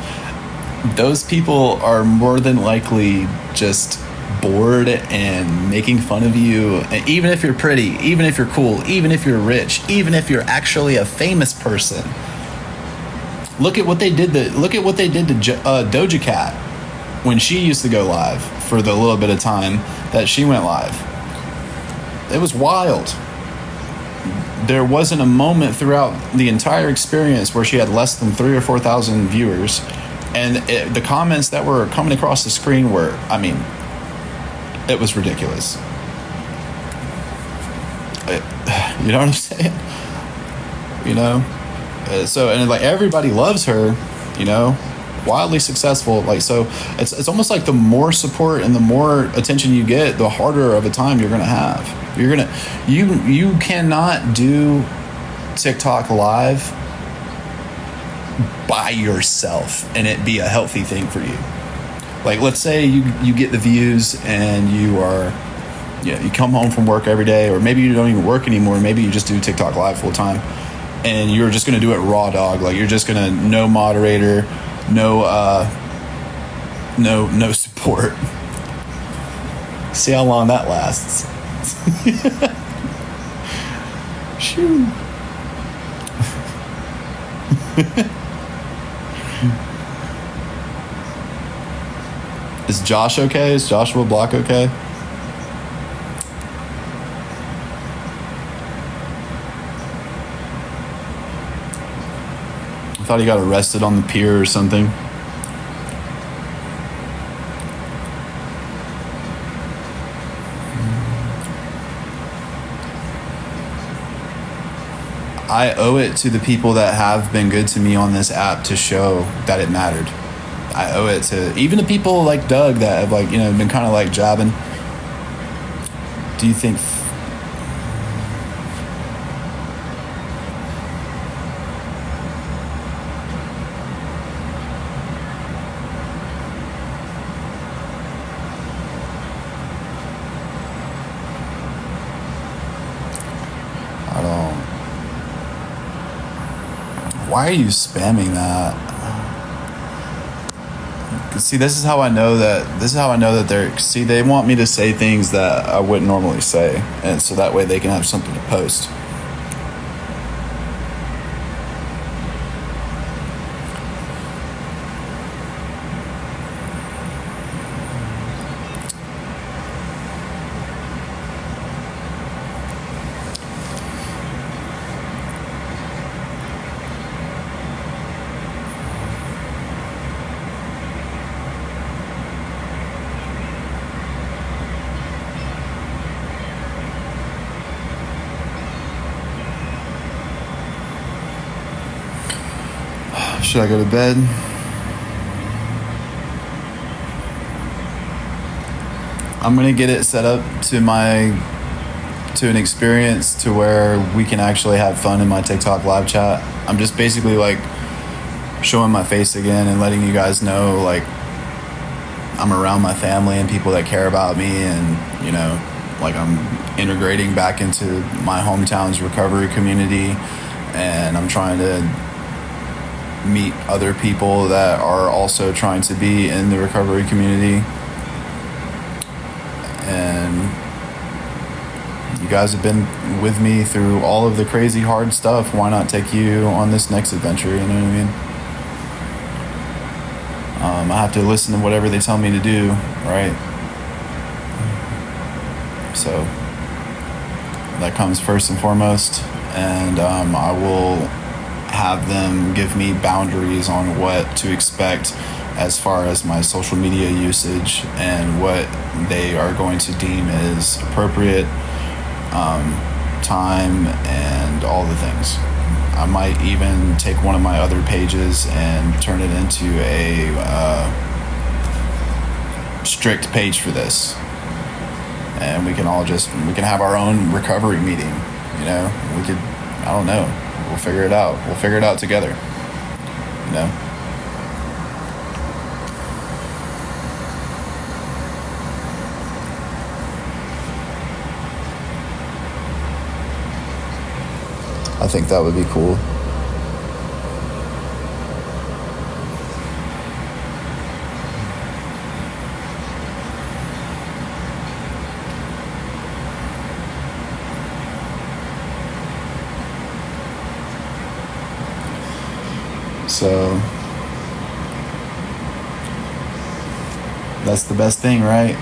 Those people are more than likely just bored and making fun of you. And even if you're pretty, even if you're cool, even if you're rich, even if you're actually a famous person, look at what they did to Doja Cat when she used to go live for the little bit of time that she went live. It was wild. There wasn't a moment throughout the entire experience where she had less than 3,000 or 4,000 viewers, and the comments that were coming across the screen were, I mean, it was ridiculous. You know what I'm saying? You know? So, and like everybody loves her, you know, wildly successful. Like, so it's almost like the more support and the more attention you get, the harder of a time you're going to have. You cannot do TikTok live by yourself and it be a healthy thing for you. Like, let's say you get the views and you come home from work every day, or maybe you don't even work anymore. Maybe you just do TikTok live full time and you're just going to do it raw dog. Like, you're just going to, no moderator, no support. See how long that lasts.
Shoo. Is Josh okay? Is Joshua Block okay? I thought he got arrested on the pier or something. I owe it to the people that have been good to me on this app to show that it mattered. I owe it to even the people like Doug that have like, you know, been kind of like jabbing. Do you think I don't. Why are you spamming that? See, this is how I know that they're. See, they want me to say things that I wouldn't normally say, and so that way they can have something to post. Should I go to bed? I'm gonna get it set up to an experience to where we can actually have fun in my TikTok live chat. I'm just basically like showing my face again and letting you guys know like I'm around my family and people that care about me, and you know, like I'm integrating back into my hometown's recovery community, and I'm trying to meet other people that are also trying to be in the recovery community. And you guys have been with me through all of the crazy hard stuff. Why not take you on this next adventure? You know what I mean? I have to listen to whatever they tell me to do, right? So that comes first and foremost, and I will have them give me boundaries on what to expect as far as my social media usage and what they are going to deem as appropriate time and all the things. I might even take one of my other pages and turn it into a strict page for this, and we can have our own recovery meeting. You know, I don't know. We'll figure it out. We'll figure it out together. You know? I think that would be cool. So that's the best thing, right?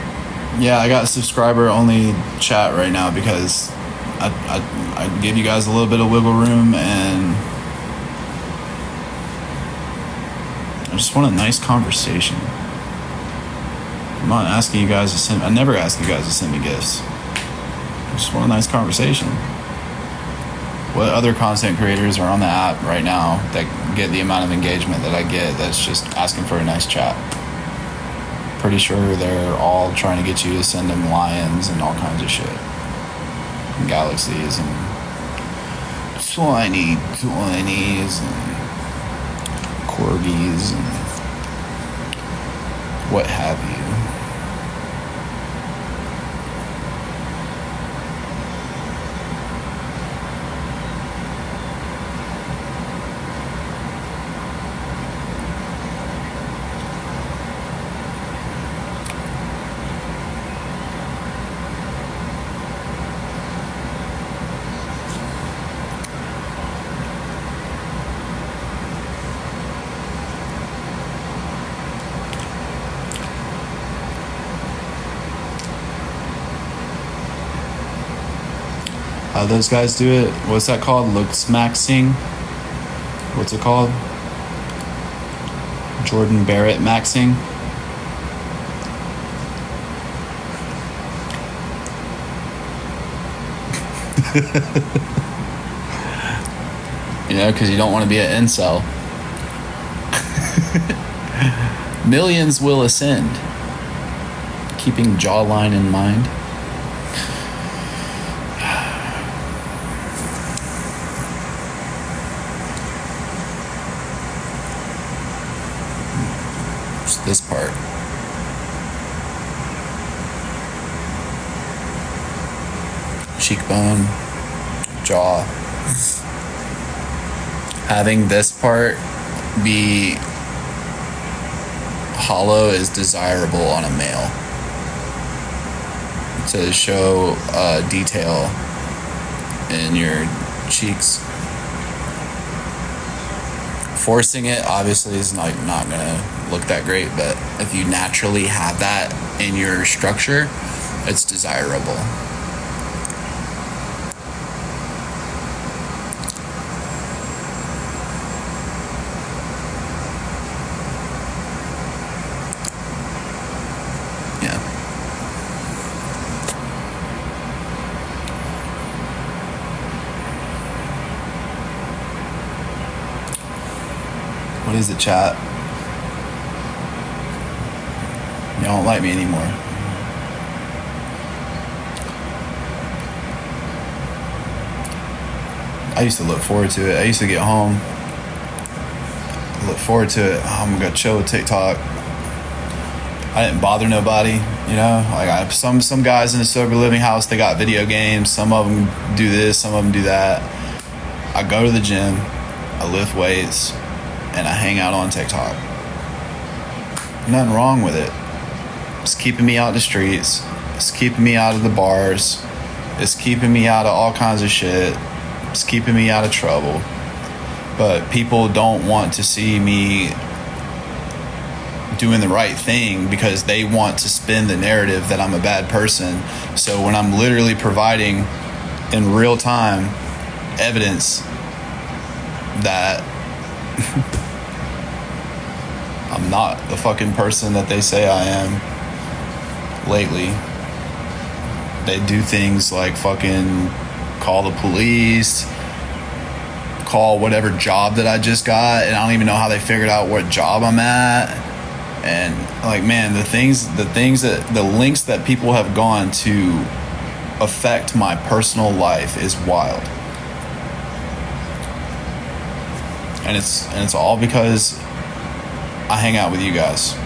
Yeah, I got a subscriber only chat right now because I gave you guys a little bit of wiggle room, and I just want a nice conversation. I'm not asking you guys to send. I never ask you guys to send me gifts. I just want a nice conversation. What other content creators are on the app right now that get the amount of engagement that I get that's just asking for a nice chat? Pretty sure they're all trying to get you to send them lions and all kinds of shit. And galaxies and tiny tinies and corgis and what have you. How those guys do it? What's that called? Looks maxing? What's it called? Jordan Barrett maxing? You know, because you don't want to be an incel. Millions will ascend. Keeping jawline in mind. Just this part. Cheekbone, jaw. Having this part be hollow is desirable on a male to show detail in your cheeks. Forcing it obviously is not gonna look that great, but if you naturally have that in your structure, it's desirable. What is it, chat? Y'all don't like me anymore. I used to look forward to it. I used to get home, look forward to it. Oh, I'm gonna chill with TikTok. I didn't bother nobody, you know. Like some guys in the sober living house, they got video games. Some of them do this, some of them do that. I go to the gym, I lift weights, and I hang out on TikTok. Nothing wrong with it. It's keeping me out of the streets. It's keeping me out of the bars. It's keeping me out of all kinds of shit. It's keeping me out of trouble. But people don't want to see me doing the right thing because they want to spin the narrative that I'm a bad person. So when I'm literally providing in real time evidence that I'm not the fucking person that they say I am lately. They do things like fucking call the police, call whatever job that I just got, and I don't even know how they figured out what job I'm at. And like, man, the links that people have gone to affect my personal life is wild. And it's all because I hang out with you guys.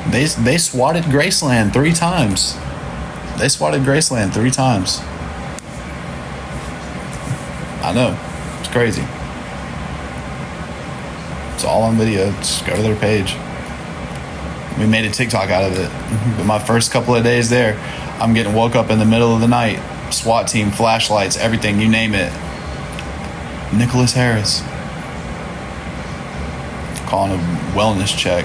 They swatted Graceland 3 times. They swatted Graceland 3 times. I know. It's crazy. It's all on video. Just go to their page. We made a TikTok out of it. But my first couple of days there, I'm getting woke up in the middle of the night. SWAT team, flashlights, everything, you name it. Nicholas Harris. Calling a wellness check.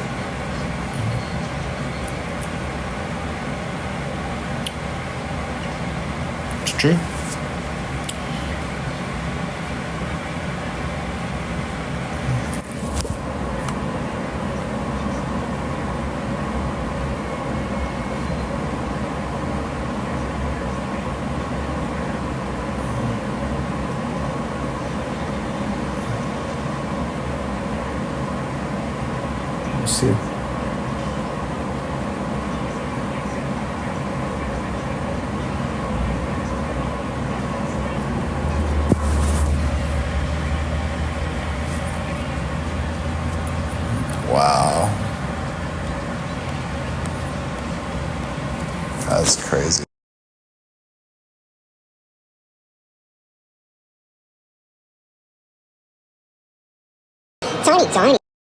It's true. See. Wow. That's crazy.
Tiny.